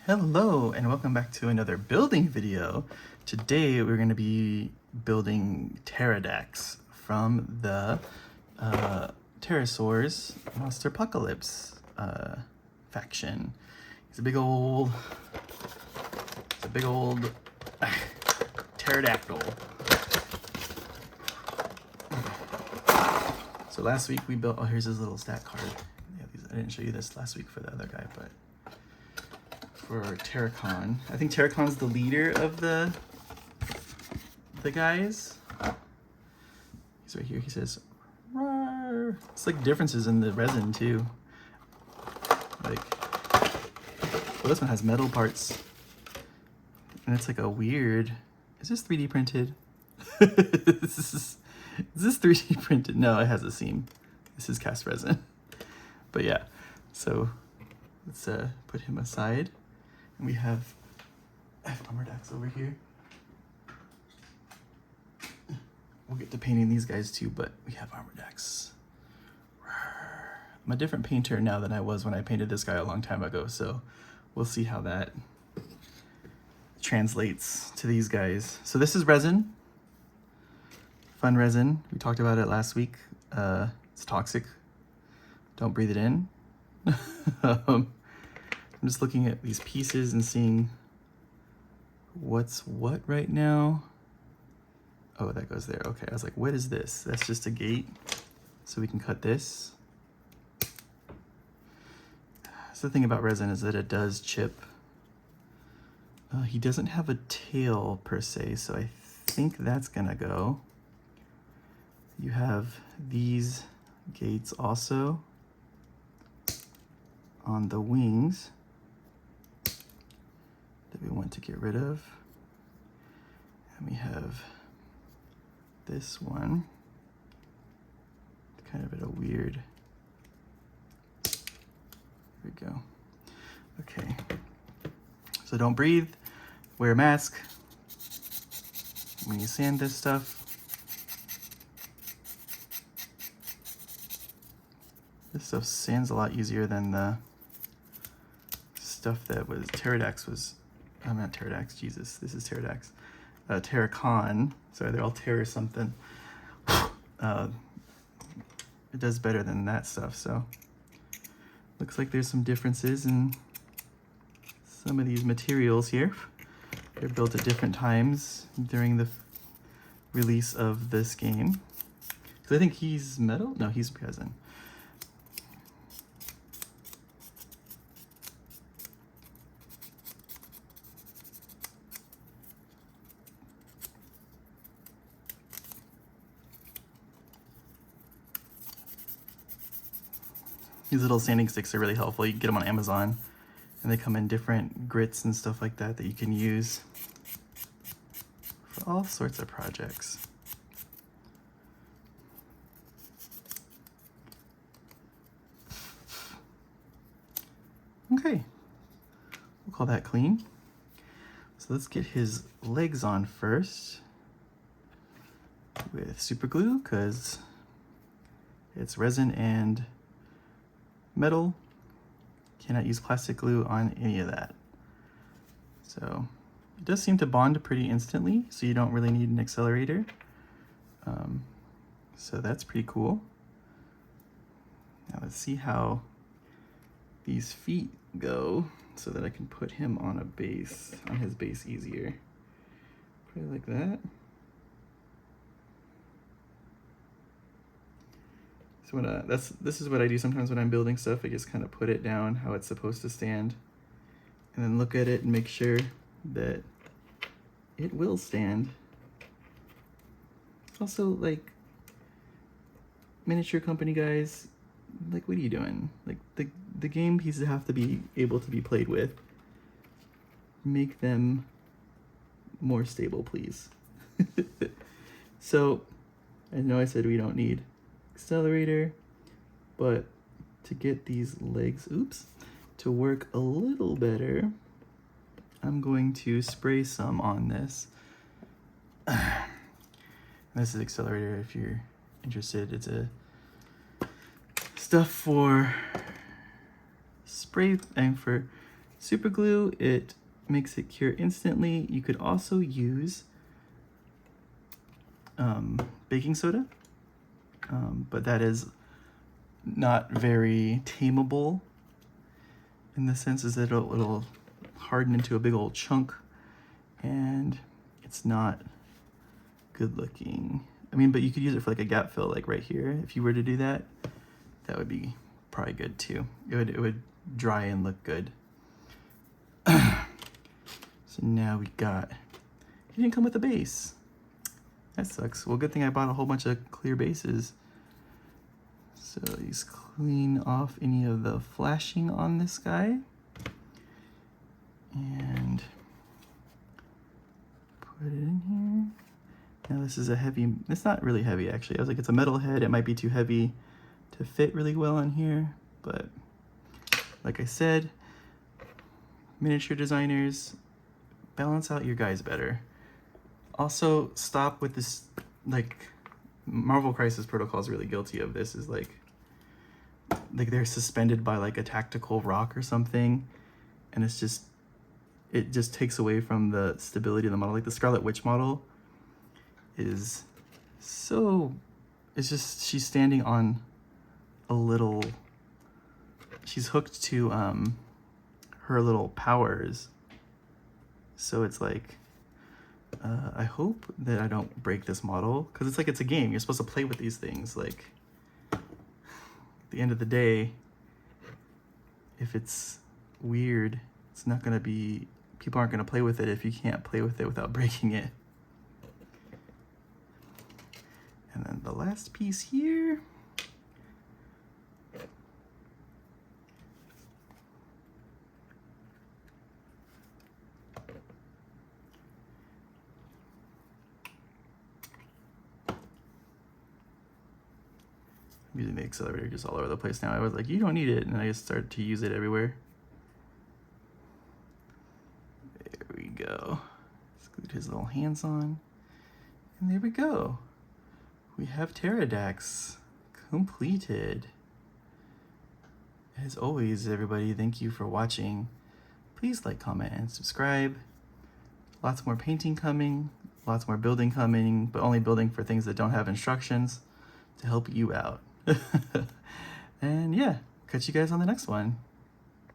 Hello and welcome back to another building video. Today we're going to be building Pteradax from the Pterosaurs Monsterpocalypse faction. It's a big old pterodactyl. So last week we built, oh, here's his little stat card. Yeah, I didn't show you this last week for the other guy, but for Terracon. I think Terracon's the leader of the guys. He's right here. He says, "Rawr." It's like differences in the resin too. Like, well, this one has metal parts, and it's like a weird. Is this 3D printed? Is this 3D printed? No, it has a seam. This is cast resin. But yeah, so let's put him aside. And we have Pteradax over here. We'll get to painting these guys too, but we have Pteradax. I'm a different painter now than I was when I painted this guy a long time ago, so we'll see how that translates to these guys. So this is resin. Fun resin. We talked about it last week. It's toxic. Don't breathe it in. I'm just looking at these pieces and seeing what's what right now. Oh, that goes there. Okay, I was like, what is this? That's just a gate, so we can cut this. So the thing about resin is that it does chip. He doesn't have a tail per se, so I think that's gonna go. You have these gates also on the wings that we want to get rid of. And we have this one, kind of at a weird, there we go. Okay, so don't breathe, wear a mask when you sand this stuff. This stuff sands a lot easier than the stuff that was Pteradax was. I'm not Pteradax, Jesus, this is Pteradax. Terracon, sorry, they're all Terror something. It does better than that stuff, so. Looks like there's some differences in some of these materials here. They're built at different times during the release of this game. So I think he's metal? No, he's resin. These little sanding sticks are really helpful. You can get them on Amazon, and they come in different grits and stuff like that that you can use for all sorts of projects. Okay, we'll call that clean. So let's get his legs on first with super glue, because it's resin and metal. Cannot use plastic glue on any of that. So it does seem to bond pretty instantly, so you don't really need an accelerator. So that's pretty cool. Now let's see how these feet go so that I can put him on a base, on his base easier. Put it like that. So this is what I do sometimes when I'm building stuff. I just kind of put it down how it's supposed to stand, and then look at it and make sure that it will stand. Also, like, miniature company guys, like, what are you doing? Like, the game pieces have to be able to be played with. Make them more stable, please. So, I know I said we don't need accelerator, but to get these legs, to work a little better, I'm going to spray some on this. This is accelerator if you're interested. It's a stuff for spray and for super glue, it makes it cure instantly. You could also use baking soda, but that is not very tameable in the sense is that it'll harden into a big old chunk, and it's not good looking. I mean, but you could use it for like a gap fill, like right here. If you were to do that, that would be probably good too. It would dry and look good. So now we got, it didn't come with a base. That sucks. Well, good thing I bought a whole bunch of clear bases. So just clean off any of the flashing on this guy. And put it in here. Now this is a heavy, it's not really heavy actually. I was like, it's a metal head. It might be too heavy to fit really well on here. But like I said, miniature designers, balance out your guys better. Also, stop with this, like, Marvel Crisis Protocol is really guilty of this, is like they're suspended by like a tactical rock or something, and it's just, it just takes away from the stability of the model. Like the Scarlet Witch model is so, it's just, she's standing on a little, she's hooked to her little powers. So it's like, I hope that I don't break this model, because it's like, it's a game. You're supposed to play with these things. Like, at the end of the day, if it's weird, it's not going to be, people aren't going to play with it if you can't play with it without breaking it. And then the last piece here. I'm using the accelerator just all over the place now. I was like, you don't need it, and I just started to use it everywhere. There we go. Let's glued his little hands on. And there we go. We have Pteradax completed. As always, everybody, thank you for watching. Please like, comment, and subscribe. Lots more painting coming, lots more building coming, but only building for things that don't have instructions to help you out. And yeah, catch you guys on the next one.